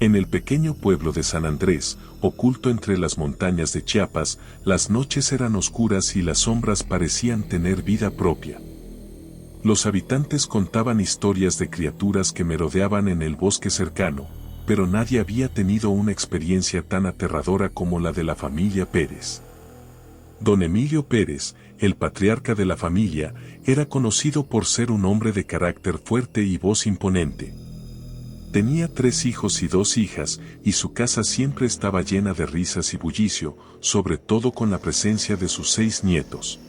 En el pequeño pueblo de San Andrés, oculto entre las montañas de Chiapas, las noches eran oscuras y las sombras parecían tener vida propia. Los habitantes contaban historias de criaturas que merodeaban en el bosque cercano, pero nadie había tenido una experiencia tan aterradora como la de la familia Pérez. Don Emilio Pérez, el patriarca de la familia, era conocido por ser un hombre de carácter fuerte y voz imponente. Tenía 3 hijos y 2 hijas, y su casa siempre estaba llena de risas y bullicio, sobre todo con la presencia de sus 6 nietos.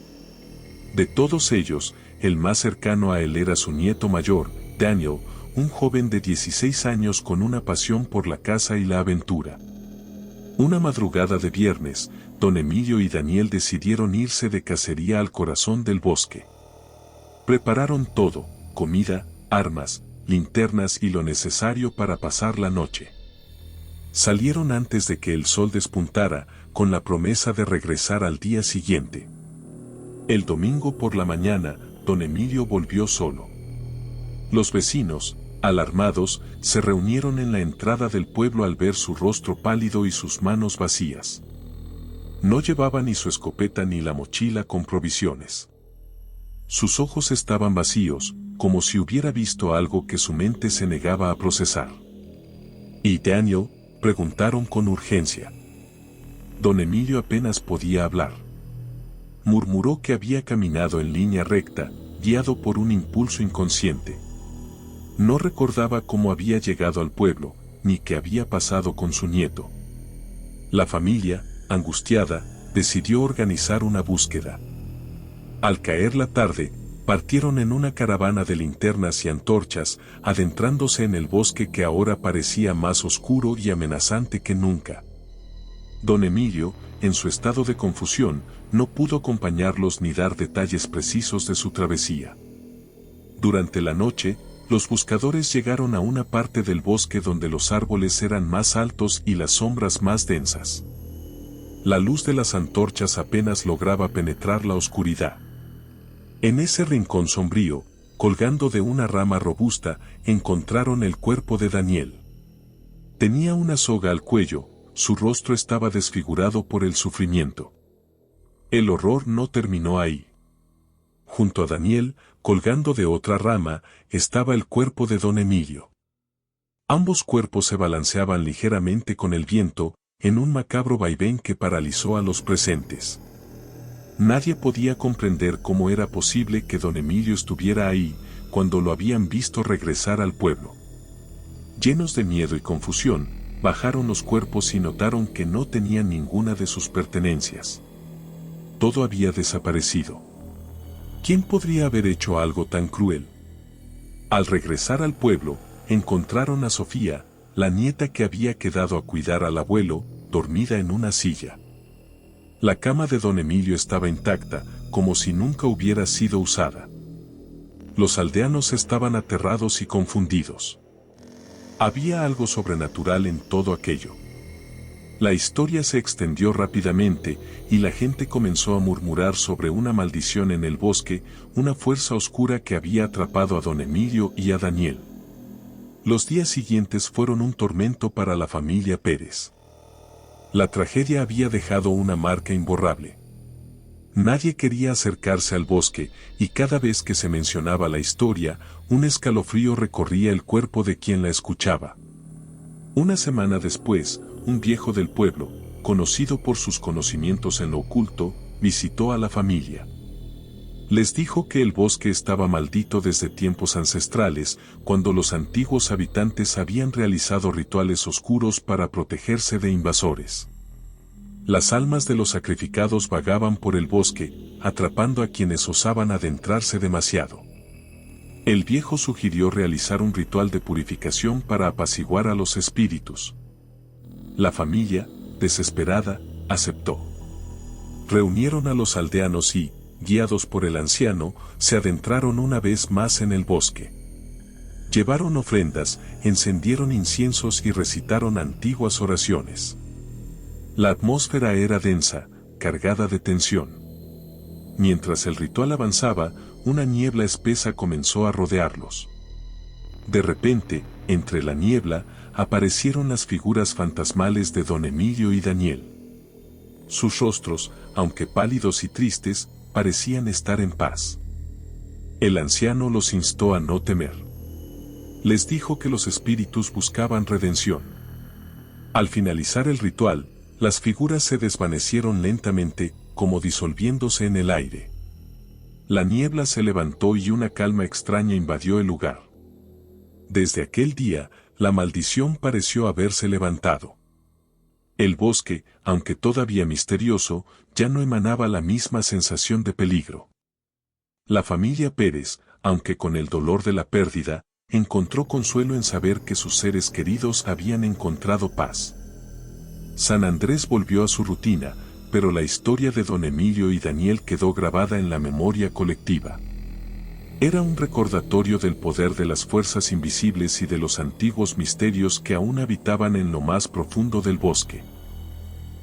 De todos ellos, el más cercano a él era su nieto mayor, Daniel, un joven de 16 años con una pasión por la caza y la aventura. Una madrugada de viernes, don Emilio y Daniel decidieron irse de cacería al corazón del bosque. Prepararon todo: comida, armas, linternas y lo necesario para pasar la noche. Salieron antes de que el sol despuntara, con la promesa de regresar al día siguiente. El domingo por la mañana, don Emilio volvió solo. Los vecinos, alarmados, se reunieron en la entrada del pueblo al ver su rostro pálido y sus manos vacías. No llevaba ni su escopeta ni la mochila con provisiones. Sus ojos estaban vacíos, como si hubiera visto algo que su mente se negaba a procesar. ¿Y Daniel?, preguntaron con urgencia. Don Emilio apenas podía hablar. Murmuró que había caminado en línea recta, guiado por un impulso inconsciente. No recordaba cómo había llegado al pueblo, ni qué había pasado con su nieto. La familia, angustiada, decidió organizar una búsqueda. Al caer la tarde, partieron en una caravana de linternas y antorchas, adentrándose en el bosque que ahora parecía más oscuro y amenazante que nunca. Don Emilio, en su estado de confusión, no pudo acompañarlos ni dar detalles precisos de su travesía. Durante la noche, los buscadores llegaron a una parte del bosque donde los árboles eran más altos y las sombras más densas. La luz de las antorchas apenas lograba penetrar la oscuridad. En ese rincón sombrío, colgando de una rama robusta, encontraron el cuerpo de Daniel. Tenía una soga al cuello, su rostro estaba desfigurado por el sufrimiento. El horror no terminó ahí. Junto a Daniel, colgando de otra rama, estaba el cuerpo de don Emilio. Ambos cuerpos se balanceaban ligeramente con el viento, en un macabro vaivén que paralizó a los presentes. Nadie podía comprender cómo era posible que don Emilio estuviera ahí, cuando lo habían visto regresar al pueblo. Llenos de miedo y confusión, bajaron los cuerpos y notaron que no tenían ninguna de sus pertenencias. Todo había desaparecido. ¿Quién podría haber hecho algo tan cruel? Al regresar al pueblo, encontraron a Sofía, la nieta que había quedado a cuidar al abuelo, dormida en una silla. La cama de don Emilio estaba intacta, como si nunca hubiera sido usada. Los aldeanos estaban aterrados y confundidos. Había algo sobrenatural en todo aquello. La historia se extendió rápidamente, y la gente comenzó a murmurar sobre una maldición en el bosque, una fuerza oscura que había atrapado a don Emilio y a Daniel. Los días siguientes fueron un tormento para la familia Pérez. La tragedia había dejado una marca imborrable. Nadie quería acercarse al bosque, y cada vez que se mencionaba la historia, un escalofrío recorría el cuerpo de quien la escuchaba. Una semana después, un viejo del pueblo, conocido por sus conocimientos en lo oculto, visitó a la familia. Les dijo que el bosque estaba maldito desde tiempos ancestrales, cuando los antiguos habitantes habían realizado rituales oscuros para protegerse de invasores. Las almas de los sacrificados vagaban por el bosque, atrapando a quienes osaban adentrarse demasiado. El viejo sugirió realizar un ritual de purificación para apaciguar a los espíritus. La familia, desesperada, aceptó. Reunieron a los aldeanos y, guiados por el anciano, se adentraron una vez más en el bosque. Llevaron ofrendas, encendieron inciensos y recitaron antiguas oraciones. La atmósfera era densa, cargada de tensión. Mientras el ritual avanzaba, una niebla espesa comenzó a rodearlos. De repente, entre la niebla, aparecieron las figuras fantasmales de don Emilio y Daniel. Sus rostros, aunque pálidos y tristes, parecían estar en paz. El anciano los instó a no temer. Les dijo que los espíritus buscaban redención. Al finalizar el ritual, las figuras se desvanecieron lentamente, como disolviéndose en el aire. La niebla se levantó y una calma extraña invadió el lugar. Desde aquel día, la maldición pareció haberse levantado. El bosque, aunque todavía misterioso, ya no emanaba la misma sensación de peligro. La familia Pérez, aunque con el dolor de la pérdida, encontró consuelo en saber que sus seres queridos habían encontrado paz. San Andrés volvió a su rutina, pero la historia de don Emilio y Daniel quedó grabada en la memoria colectiva. Era un recordatorio del poder de las fuerzas invisibles y de los antiguos misterios que aún habitaban en lo más profundo del bosque.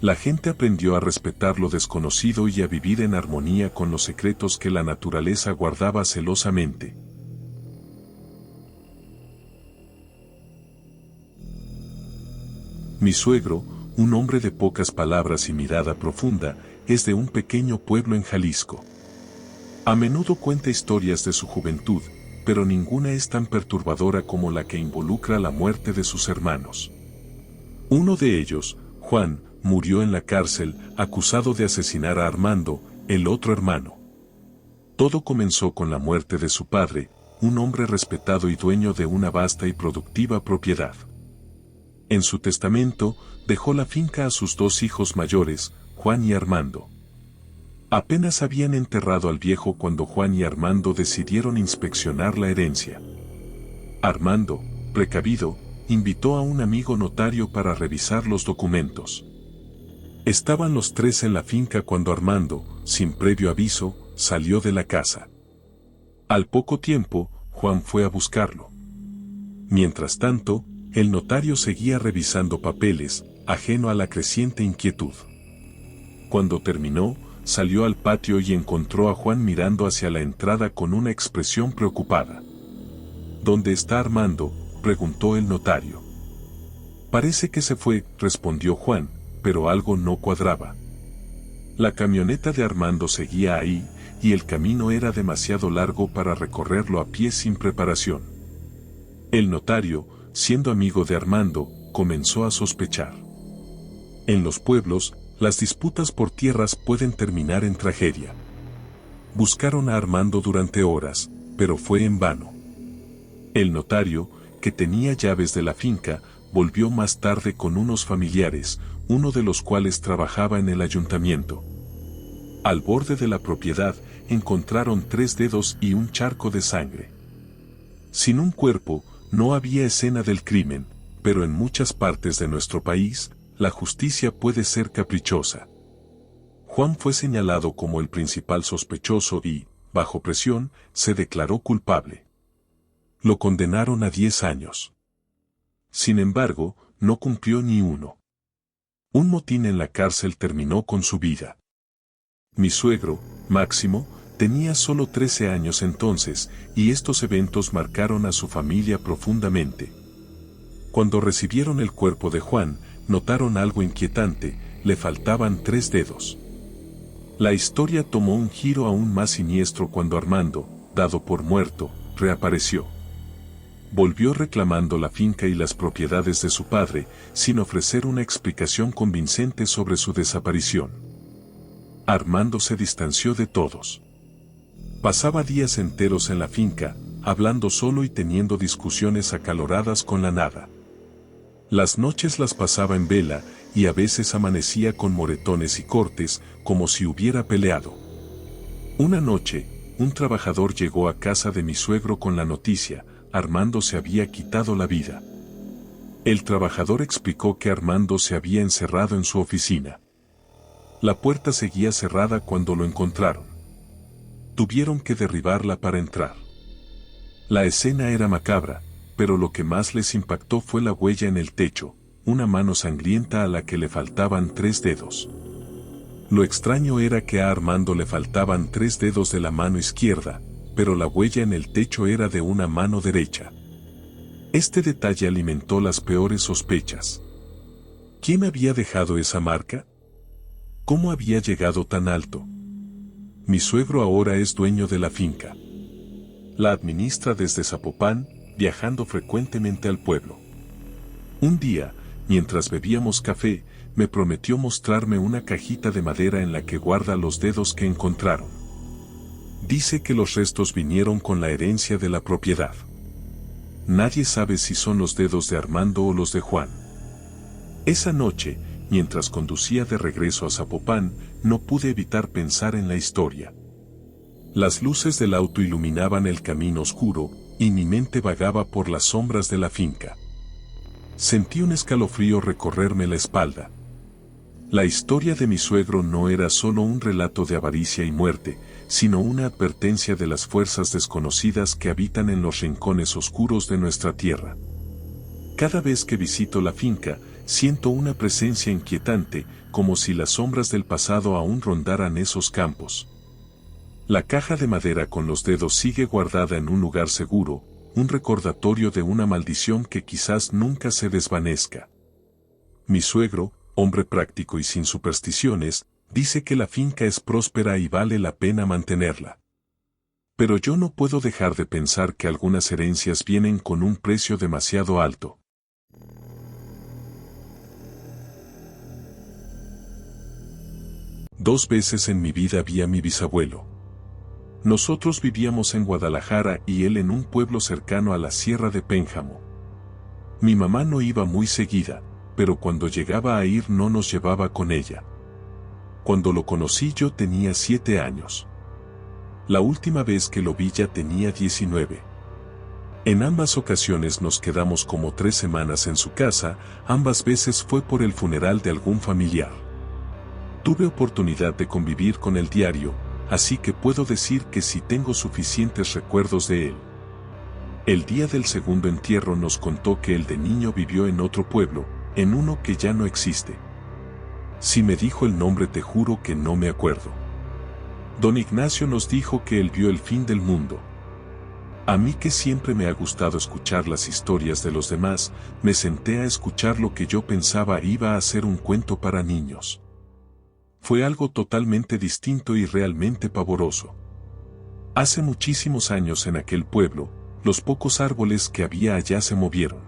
La gente aprendió a respetar lo desconocido y a vivir en armonía con los secretos que la naturaleza guardaba celosamente. Mi suegro, un hombre de pocas palabras y mirada profunda, es de un pequeño pueblo en Jalisco. A menudo cuenta historias de su juventud, pero ninguna es tan perturbadora como la que involucra la muerte de sus hermanos. Uno de ellos, Juan, murió en la cárcel, acusado de asesinar a Armando, el otro hermano. Todo comenzó con la muerte de su padre, un hombre respetado y dueño de una vasta y productiva propiedad. En su testamento, dejó la finca a sus dos hijos mayores, Juan y Armando. Apenas habían enterrado al viejo cuando Juan y Armando decidieron inspeccionar la herencia. Armando, precavido, invitó a un amigo notario para revisar los documentos. Estaban los tres en la finca cuando Armando, sin previo aviso, salió de la casa. Al poco tiempo, Juan fue a buscarlo. Mientras tanto, el notario seguía revisando papeles, ajeno a la creciente inquietud. Cuando terminó, salió al patio y encontró a Juan mirando hacia la entrada con una expresión preocupada. ¿Dónde está Armando?, preguntó el notario. Parece que se fue, respondió Juan, pero algo no cuadraba. La camioneta de Armando seguía ahí, y el camino era demasiado largo para recorrerlo a pie sin preparación. El notario, siendo amigo de Armando, comenzó a sospechar. En los pueblos, las disputas por tierras pueden terminar en tragedia. Buscaron a Armando durante horas, pero fue en vano. El notario, que tenía llaves de la finca, volvió más tarde con unos familiares, uno de los cuales trabajaba en el ayuntamiento. Al borde de la propiedad, encontraron 3 dedos y un charco de sangre. Sin un cuerpo, no había escena del crimen, pero en muchas partes de nuestro país, la justicia puede ser caprichosa. Juan fue señalado como el principal sospechoso y, bajo presión, se declaró culpable. Lo condenaron a 10 años. Sin embargo, no cumplió ni uno. Un motín en la cárcel terminó con su vida. Mi suegro, Máximo, tenía solo 13 años entonces, y estos eventos marcaron a su familia profundamente. Cuando recibieron el cuerpo de Juan, notaron algo inquietante: le faltaban 3 dedos. La historia tomó un giro aún más siniestro cuando Armando, dado por muerto, reapareció. Volvió reclamando la finca y las propiedades de su padre, sin ofrecer una explicación convincente sobre su desaparición. Armando se distanció de todos. Pasaba días enteros en la finca, hablando solo y teniendo discusiones acaloradas con la nada. Las noches las pasaba en vela, y a veces amanecía con moretones y cortes, como si hubiera peleado. Una noche, un trabajador llegó a casa de mi suegro con la noticia: Armando se había quitado la vida. El trabajador explicó que Armando se había encerrado en su oficina. La puerta seguía cerrada cuando lo encontraron. Tuvieron que derribarla para entrar. La escena era macabra, pero lo que más les impactó fue la huella en el techo, una mano sangrienta a la que le faltaban 3 dedos. Lo extraño era que a Armando le faltaban 3 dedos de la mano izquierda, pero la huella en el techo era de una mano derecha. Este detalle alimentó las peores sospechas. ¿Quién había dejado esa marca? ¿Cómo había llegado tan alto? Mi suegro ahora es dueño de la finca. La administra desde Zapopan, viajando frecuentemente al pueblo. Un día, mientras bebíamos café, me prometió mostrarme una cajita de madera en la que guarda los dedos que encontraron. Dice que los restos vinieron con la herencia de la propiedad. Nadie sabe si son los dedos de Armando o los de Juan. Esa noche, mientras conducía de regreso a Zapopan, no pude evitar pensar en la historia. Las luces del auto iluminaban el camino oscuro, y mi mente vagaba por las sombras de la finca. Sentí un escalofrío recorrerme la espalda. La historia de mi suegro no era solo un relato de avaricia y muerte, sino una advertencia de las fuerzas desconocidas que habitan en los rincones oscuros de nuestra tierra. Cada vez que visito la finca, siento una presencia inquietante, como si las sombras del pasado aún rondaran esos campos. La caja de madera con los dedos sigue guardada en un lugar seguro, un recordatorio de una maldición que quizás nunca se desvanezca. Mi suegro, hombre práctico y sin supersticiones, dice que la finca es próspera y vale la pena mantenerla. Pero yo no puedo dejar de pensar que algunas herencias vienen con un precio demasiado alto. Dos veces en mi vida vi a mi bisabuelo. Nosotros vivíamos en Guadalajara y él en un pueblo cercano a la Sierra de Pénjamo. Mi mamá no iba muy seguida, pero cuando llegaba a ir no nos llevaba con ella. Cuando lo conocí yo tenía 7 años. La última vez que lo vi ya tenía 19. En ambas ocasiones nos quedamos como 3 semanas en su casa, ambas veces fue por el funeral de algún familiar. Tuve oportunidad de convivir con él diario, así que puedo decir que sí tengo suficientes recuerdos de él. El día del segundo entierro nos contó que él de niño vivió en otro pueblo, en uno que ya no existe. Si me dijo el nombre te juro que no me acuerdo. Don Ignacio nos dijo que él vio el fin del mundo. A mí que siempre me ha gustado escuchar las historias de los demás, me senté a escuchar lo que yo pensaba iba a ser un cuento para niños. Fue algo totalmente distinto y realmente pavoroso. Hace muchísimos años en aquel pueblo, los pocos árboles que había allá se movieron.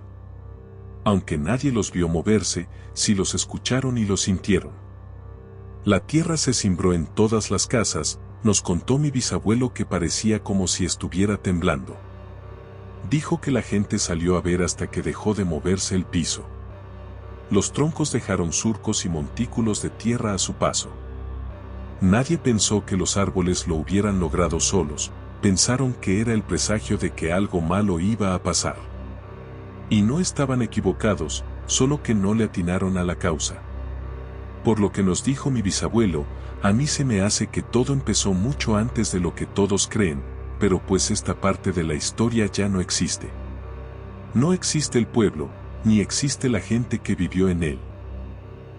Aunque nadie los vio moverse, sí los escucharon y los sintieron. La tierra se cimbró en todas las casas, nos contó mi bisabuelo que parecía como si estuviera temblando. Dijo que la gente salió a ver hasta que dejó de moverse el piso. Los troncos dejaron surcos y montículos de tierra a su paso. Nadie pensó que los árboles lo hubieran logrado solos, pensaron que era el presagio de que algo malo iba a pasar. Y no estaban equivocados, solo que no le atinaron a la causa. Por lo que nos dijo mi bisabuelo, a mí se me hace que todo empezó mucho antes de lo que todos creen, pero pues esta parte de la historia ya no existe. No existe el pueblo, ni existe la gente que vivió en él.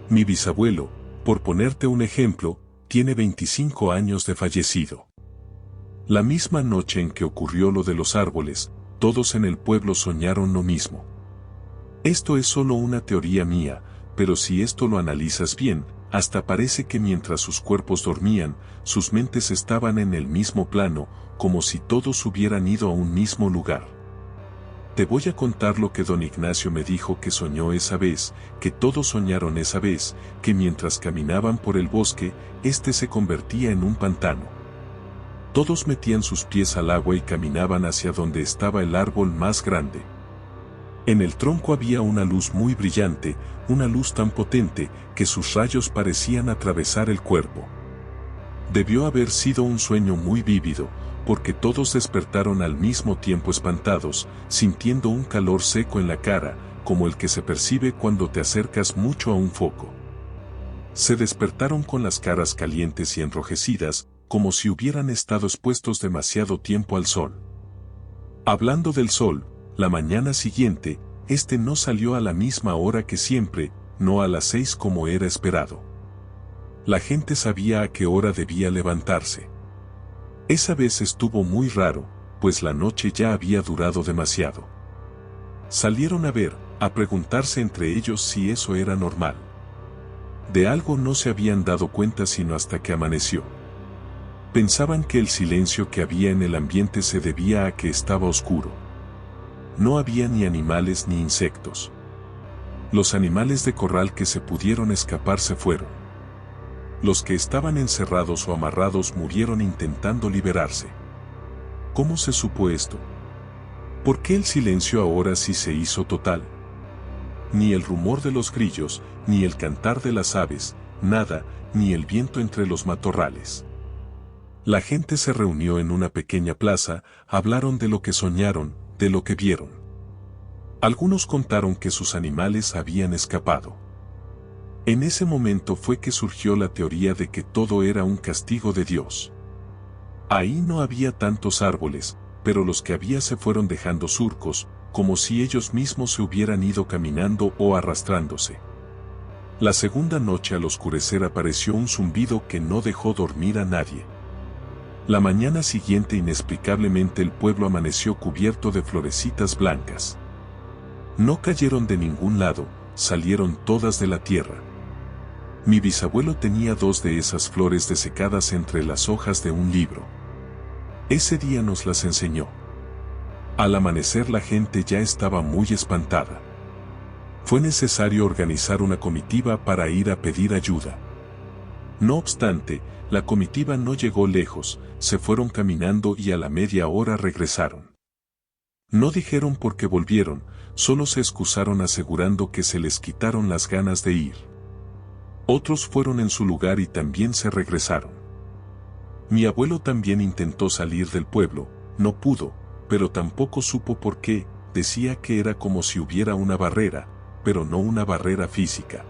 Mi bisabuelo, por ponerte un ejemplo, tiene 25 años de fallecido. La misma noche en que ocurrió lo de los árboles, todos en el pueblo soñaron lo mismo. Esto es solo una teoría mía, pero si esto lo analizas bien, hasta parece que mientras sus cuerpos dormían, sus mentes estaban en el mismo plano, como si todos hubieran ido a un mismo lugar. Te voy a contar lo que don Ignacio me dijo que soñó esa vez, que todos soñaron esa vez, que mientras caminaban por el bosque, este se convertía en un pantano. Todos metían sus pies al agua y caminaban hacia donde estaba el árbol más grande. En el tronco había una luz muy brillante, una luz tan potente que sus rayos parecían atravesar el cuerpo. Debió haber sido un sueño muy vívido, porque todos despertaron al mismo tiempo espantados, sintiendo un calor seco en la cara, como el que se percibe cuando te acercas mucho a un foco. Se despertaron con las caras calientes y enrojecidas, como si hubieran estado expuestos demasiado tiempo al sol. Hablando del sol, la mañana siguiente, este no salió a la misma hora que siempre, no a las 6 como era esperado. La gente sabía a qué hora debía levantarse. Esa vez estuvo muy raro, pues la noche ya había durado demasiado. Salieron a ver, a preguntarse entre ellos si eso era normal. De algo no se habían dado cuenta sino hasta que amaneció. Pensaban que el silencio que había en el ambiente se debía a que estaba oscuro. No había ni animales ni insectos. Los animales de corral que se pudieron escapar se fueron. Los que estaban encerrados o amarrados murieron intentando liberarse. ¿Cómo se supo esto? ¿Por qué el silencio ahora sí se hizo total? Ni el rumor de los grillos, ni el cantar de las aves, nada, ni el viento entre los matorrales. La gente se reunió en una pequeña plaza, hablaron de lo que soñaron, de lo que vieron. Algunos contaron que sus animales habían escapado. En ese momento fue que surgió la teoría de que todo era un castigo de Dios. Ahí no había tantos árboles, pero los que había se fueron dejando surcos, como si ellos mismos se hubieran ido caminando o arrastrándose. La segunda noche al oscurecer apareció un zumbido que no dejó dormir a nadie. La mañana siguiente inexplicablemente el pueblo amaneció cubierto de florecitas blancas. No cayeron de ningún lado, salieron todas de la tierra. Mi bisabuelo tenía 2 de esas flores desecadas entre las hojas de un libro. Ese día nos las enseñó. Al amanecer la gente ya estaba muy espantada. Fue necesario organizar una comitiva para ir a pedir ayuda. No obstante, la comitiva no llegó lejos, se fueron caminando y a la media hora regresaron. No dijeron por qué volvieron, solo se excusaron asegurando que se les quitaron las ganas de ir. Otros fueron en su lugar y también se regresaron. Mi abuelo también intentó salir del pueblo, no pudo, pero tampoco supo por qué, decía que era como si hubiera una barrera, pero no una barrera física.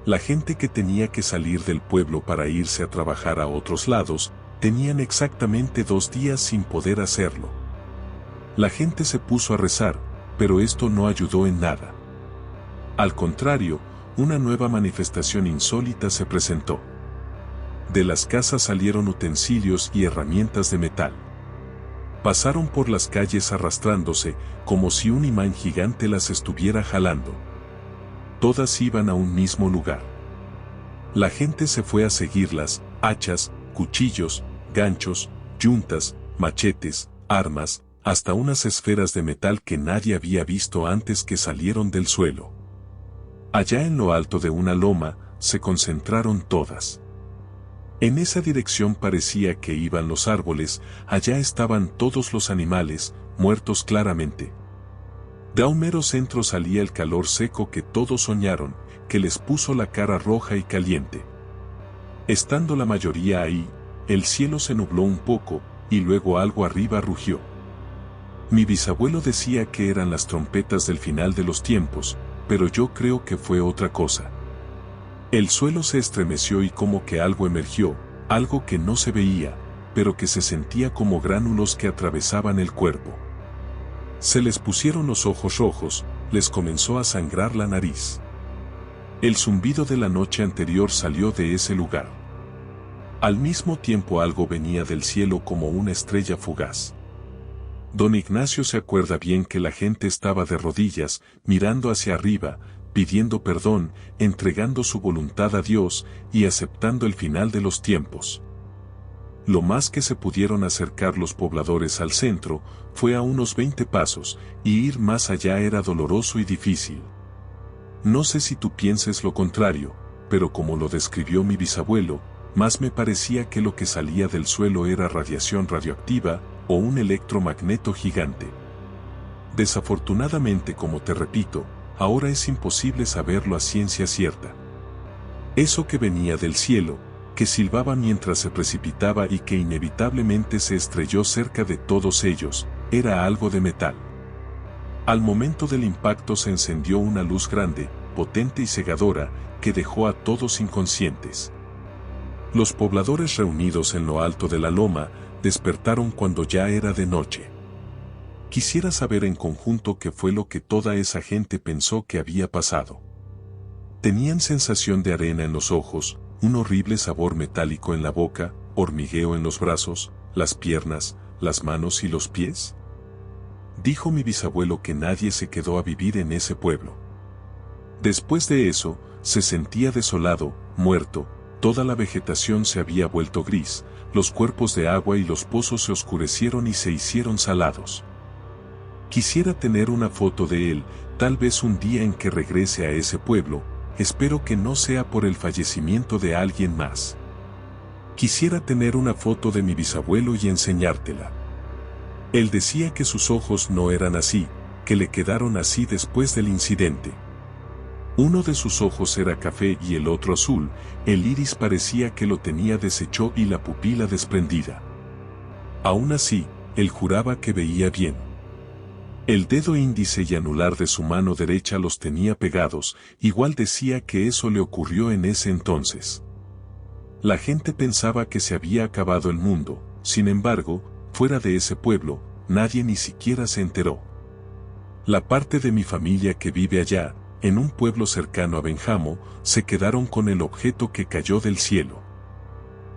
La gente que tenía que salir del pueblo para irse a trabajar a otros lados, tenían exactamente 2 días sin poder hacerlo. La gente se puso a rezar, pero esto no ayudó en nada. Al contrario, una nueva manifestación insólita se presentó. De las casas salieron utensilios y herramientas de metal. Pasaron por las calles arrastrándose, como si un imán gigante las estuviera jalando. Todas iban a un mismo lugar. La gente se fue a seguirlas, hachas, cuchillos, ganchos, yuntas, machetes, armas, hasta unas esferas de metal que nadie había visto antes que salieron del suelo. Allá en lo alto de una loma, se concentraron todas. En esa dirección parecía que iban los árboles, allá estaban todos los animales, muertos claramente. De un mero centro salía el calor seco que todos soñaron, que les puso la cara roja y caliente. Estando la mayoría ahí, el cielo se nubló un poco, y luego algo arriba rugió. Mi bisabuelo decía que eran las trompetas del final de los tiempos, pero yo creo que fue otra cosa. El suelo se estremeció y como que algo emergió, algo que no se veía, pero que se sentía como gránulos que atravesaban el cuerpo. Se les pusieron los ojos rojos, les comenzó a sangrar la nariz. El zumbido de la noche anterior salió de ese lugar. Al mismo tiempo algo venía del cielo como una estrella fugaz. Don Ignacio se acuerda bien que la gente estaba de rodillas, mirando hacia arriba, pidiendo perdón, entregando su voluntad a Dios y aceptando el final de los tiempos. Lo más que se pudieron acercar los pobladores al centro fue a unos 20 pasos, y ir más allá era doloroso y difícil. No sé si tú pienses lo contrario, pero como lo describió mi bisabuelo, más me parecía que lo que salía del suelo era radiación radioactiva o un electromagneto gigante. Desafortunadamente, como te repito, ahora es imposible saberlo a ciencia cierta. Eso que venía del cielo, que silbaba mientras se precipitaba y que inevitablemente se estrelló cerca de todos ellos, era algo de metal. Al momento del impacto se encendió una luz grande, potente y cegadora, que dejó a todos inconscientes. Los pobladores reunidos en lo alto de la loma, despertaron cuando ya era de noche. Quisiera saber en conjunto qué fue lo que toda esa gente pensó que había pasado. Tenían sensación de arena en los ojos, un horrible sabor metálico en la boca, hormigueo en los brazos, las piernas, las manos y los pies. dijo mi bisabuelo que nadie se quedó a vivir en ese pueblo. Después de eso, se sentía desolado, muerto, toda la vegetación se había vuelto gris, los cuerpos de agua y los pozos se oscurecieron y se hicieron salados. Quisiera tener una foto de él, tal vez un día en que regrese a ese pueblo, espero que no sea por el fallecimiento de alguien más. Quisiera tener una foto de mi bisabuelo y enseñártela. Él decía que sus ojos no eran así, que le quedaron así después del incidente. Uno de sus ojos era café y el otro azul, el iris parecía que lo tenía deshecho y la pupila desprendida. Aún así, él juraba que veía bien. El dedo índice y anular de su mano derecha los tenía pegados, igual decía que eso le ocurrió en ese entonces. La gente pensaba que se había acabado el mundo, sin embargo, fuera de ese pueblo, nadie ni siquiera se enteró. La parte de mi familia que vive allá, en un pueblo cercano a Benjamo, se quedaron con el objeto que cayó del cielo.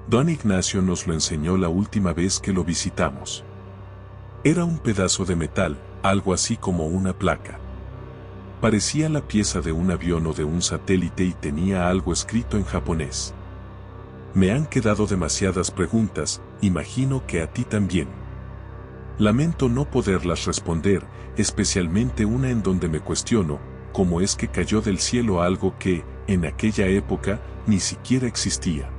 Don Ignacio nos lo enseñó la última vez que lo visitamos. Era un pedazo de metal, algo así como una placa. Parecía la pieza de un avión o de un satélite y tenía algo escrito en japonés. Me han quedado demasiadas preguntas, imagino que a ti también. Lamento no poderlas responder, especialmente una en donde me cuestiono, cómo es que cayó del cielo algo que, en aquella época, ni siquiera existía.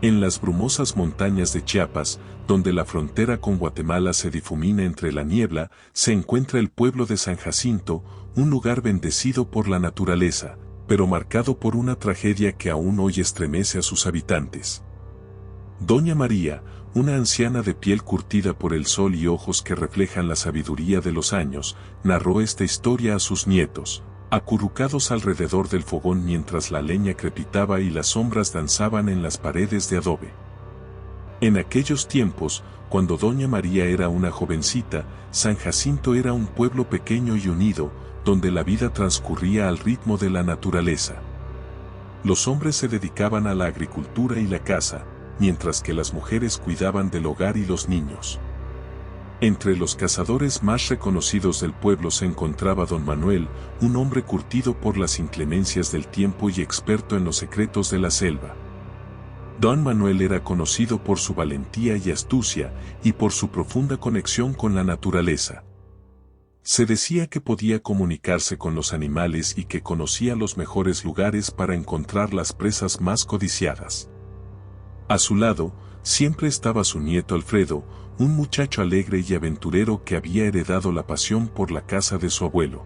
En las brumosas montañas de Chiapas, donde la frontera con Guatemala se difumina entre la niebla, se encuentra el pueblo de San Jacinto, un lugar bendecido por la naturaleza, pero marcado por una tragedia que aún hoy estremece a sus habitantes. Doña María, una anciana de piel curtida por el sol y ojos que reflejan la sabiduría de los años, narró esta historia a sus nietos, acurrucados alrededor del fogón mientras la leña crepitaba y las sombras danzaban en las paredes de adobe. En aquellos tiempos, cuando Doña María era una jovencita, San Jacinto era un pueblo pequeño y unido, donde la vida transcurría al ritmo de la naturaleza. Los hombres se dedicaban a la agricultura y la caza, mientras que las mujeres cuidaban del hogar y los niños. Entre los cazadores más reconocidos del pueblo se encontraba don Manuel, un hombre curtido por las inclemencias del tiempo y experto en los secretos de la selva. Don Manuel era conocido por su valentía y astucia, y por su profunda conexión con la naturaleza. Se decía que podía comunicarse con los animales y que conocía los mejores lugares para encontrar las presas más codiciadas. A su lado, siempre estaba su nieto Alfredo, un muchacho alegre y aventurero que había heredado la pasión por la caza de su abuelo.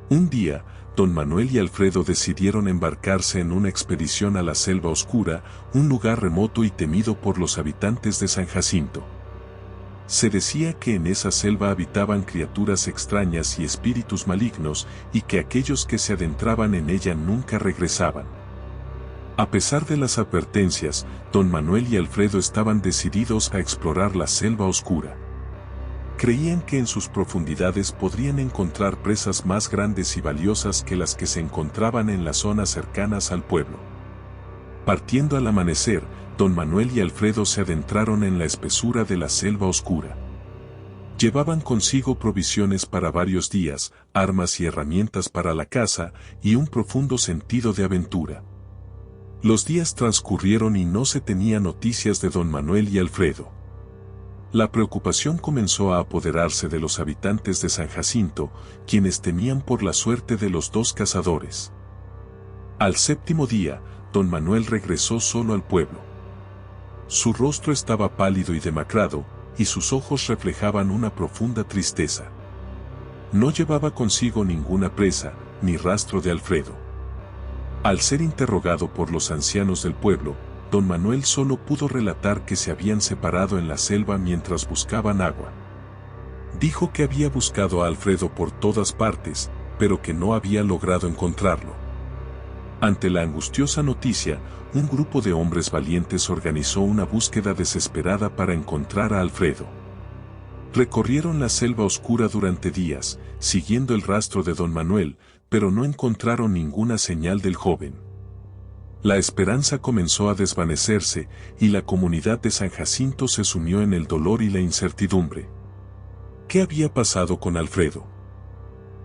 Un día, don Manuel y Alfredo decidieron embarcarse en una expedición a la selva oscura, un lugar remoto y temido por los habitantes de San Jacinto. Se decía que en esa selva habitaban criaturas extrañas y espíritus malignos, y que aquellos que se adentraban en ella nunca regresaban. A pesar de las advertencias, don Manuel y Alfredo estaban decididos a explorar la selva oscura. Creían que en sus profundidades podrían encontrar presas más grandes y valiosas que las que se encontraban en las zonas cercanas al pueblo. Partiendo al amanecer, don Manuel y Alfredo se adentraron en la espesura de la selva oscura. Llevaban consigo provisiones para varios días, armas y herramientas para la caza, y un profundo sentido de aventura. Los días transcurrieron y no se tenía noticias de don Manuel y Alfredo. La preocupación comenzó a apoderarse de los habitantes de San Jacinto, quienes temían por la suerte de los dos cazadores. Al séptimo día, don Manuel regresó solo al pueblo. Su rostro estaba pálido y demacrado, y sus ojos reflejaban una profunda tristeza. No llevaba consigo ninguna presa, ni rastro de Alfredo. Al ser interrogado por los ancianos del pueblo, don Manuel solo pudo relatar que se habían separado en la selva mientras buscaban agua. Dijo que había buscado a Alfredo por todas partes, pero que no había logrado encontrarlo. Ante la angustiosa noticia, un grupo de hombres valientes organizó una búsqueda desesperada para encontrar a Alfredo. Recorrieron la selva oscura durante días, siguiendo el rastro de don Manuel, pero no encontraron ninguna señal del joven. La esperanza comenzó a desvanecerse y la comunidad de San Jacinto se sumió en el dolor y la incertidumbre. ¿Qué había pasado con Alfredo?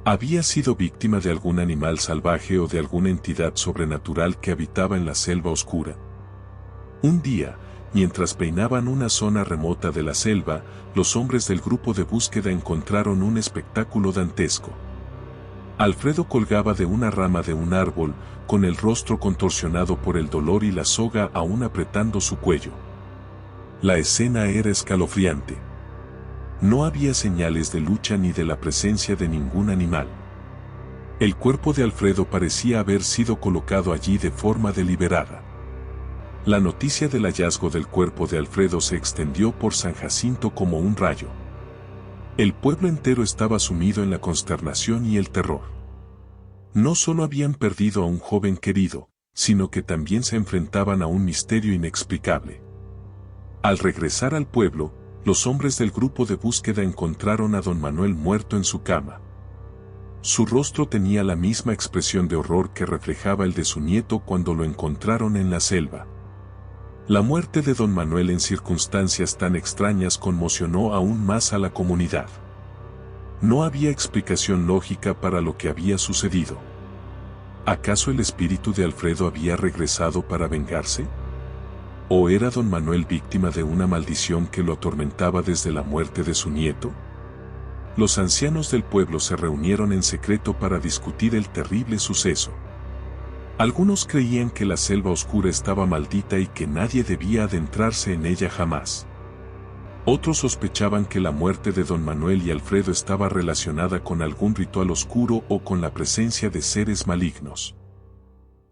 ¿Había sido víctima de algún animal salvaje o de alguna entidad sobrenatural que habitaba en la selva oscura? Un día, mientras peinaban una zona remota de la selva, los hombres del grupo de búsqueda encontraron un espectáculo dantesco. Alfredo colgaba de una rama de un árbol, con el rostro contorsionado por el dolor y la soga aún apretando su cuello. La escena era escalofriante. No había señales de lucha ni de la presencia de ningún animal. El cuerpo de Alfredo parecía haber sido colocado allí de forma deliberada. La noticia del hallazgo del cuerpo de Alfredo se extendió por San Jacinto como un rayo. El pueblo entero estaba sumido en la consternación y el terror. No solo habían perdido a un joven querido, sino que también se enfrentaban a un misterio inexplicable. Al regresar al pueblo, los hombres del grupo de búsqueda encontraron a don Manuel muerto en su cama. Su rostro tenía la misma expresión de horror que reflejaba el de su nieto cuando lo encontraron en la selva. La muerte de don Manuel en circunstancias tan extrañas conmocionó aún más a la comunidad. No había explicación lógica para lo que había sucedido. ¿Acaso el espíritu de Alfredo había regresado para vengarse? ¿O era don Manuel víctima de una maldición que lo atormentaba desde la muerte de su nieto? Los ancianos del pueblo se reunieron en secreto para discutir el terrible suceso. Algunos creían que la selva oscura estaba maldita y que nadie debía adentrarse en ella jamás. Otros sospechaban que la muerte de don Manuel y Alfredo estaba relacionada con algún ritual oscuro o con la presencia de seres malignos.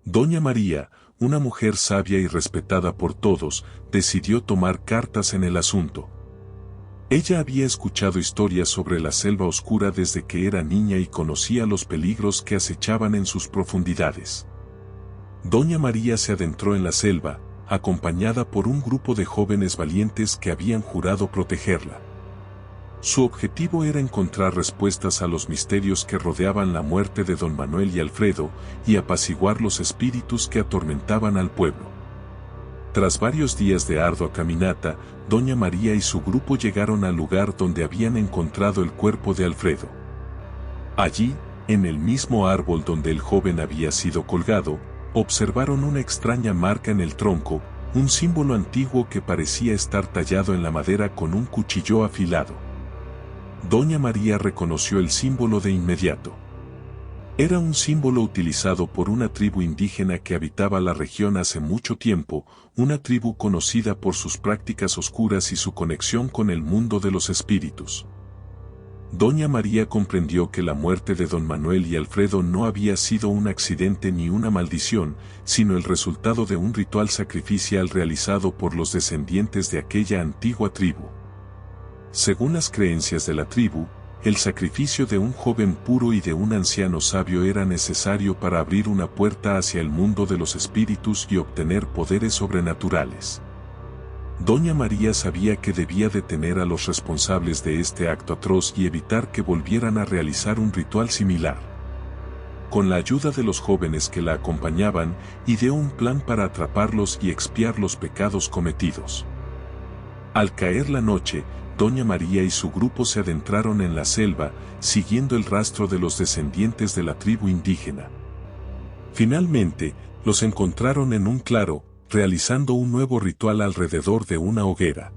Doña María, una mujer sabia y respetada por todos, decidió tomar cartas en el asunto. Ella había escuchado historias sobre la selva oscura desde que era niña y conocía los peligros que acechaban en sus profundidades. Doña María se adentró en la selva, acompañada por un grupo de jóvenes valientes que habían jurado protegerla. Su objetivo era encontrar respuestas a los misterios que rodeaban la muerte de don Manuel y Alfredo y apaciguar los espíritus que atormentaban al pueblo. Tras varios días de ardua caminata, doña María y su grupo llegaron al lugar donde habían encontrado el cuerpo de Alfredo. Allí, en el mismo árbol donde el joven había sido colgado, observaron una extraña marca en el tronco, un símbolo antiguo que parecía estar tallado en la madera con un cuchillo afilado. Doña María reconoció el símbolo de inmediato. Era un símbolo utilizado por una tribu indígena que habitaba la región hace mucho tiempo, una tribu conocida por sus prácticas oscuras y su conexión con el mundo de los espíritus. Doña María comprendió que la muerte de don Manuel y Alfredo no había sido un accidente ni una maldición, sino el resultado de un ritual sacrificial realizado por los descendientes de aquella antigua tribu. Según las creencias de la tribu, el sacrificio de un joven puro y de un anciano sabio era necesario para abrir una puerta hacia el mundo de los espíritus y obtener poderes sobrenaturales. Doña María sabía que debía detener a los responsables de este acto atroz y evitar que volvieran a realizar un ritual similar. Con la ayuda de los jóvenes que la acompañaban, ideó un plan para atraparlos y expiar los pecados cometidos. Al caer la noche, doña María y su grupo se adentraron en la selva, siguiendo el rastro de los descendientes de la tribu indígena. Finalmente, los encontraron en un claro, realizando un nuevo ritual alrededor de una hoguera.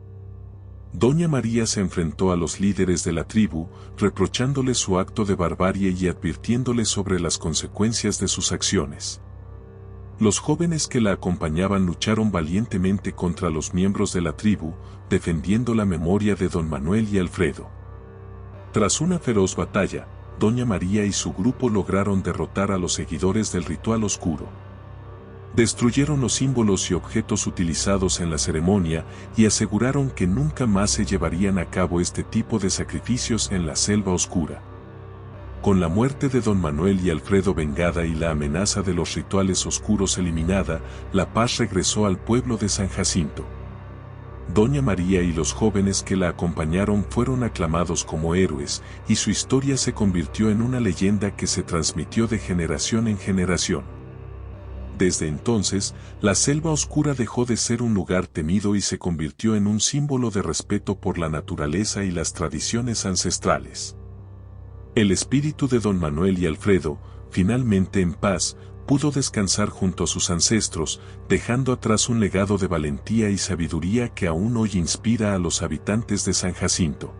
Doña María se enfrentó a los líderes de la tribu, reprochándoles su acto de barbarie y advirtiéndoles sobre las consecuencias de sus acciones. Los jóvenes que la acompañaban lucharon valientemente contra los miembros de la tribu, defendiendo la memoria de don Manuel y Alfredo. Tras una feroz batalla, doña María y su grupo lograron derrotar a los seguidores del ritual oscuro. Destruyeron los símbolos y objetos utilizados en la ceremonia y aseguraron que nunca más se llevarían a cabo este tipo de sacrificios en la selva oscura. Con la muerte de don Manuel y Alfredo vengada y la amenaza de los rituales oscuros eliminada, la paz regresó al pueblo de San Jacinto. Doña María y los jóvenes que la acompañaron fueron aclamados como héroes, y su historia se convirtió en una leyenda que se transmitió de generación en generación. Desde entonces, la selva oscura dejó de ser un lugar temido y se convirtió en un símbolo de respeto por la naturaleza y las tradiciones ancestrales. El espíritu de don Manuel y Alfredo, finalmente en paz, pudo descansar junto a sus ancestros, dejando atrás un legado de valentía y sabiduría que aún hoy inspira a los habitantes de San Jacinto.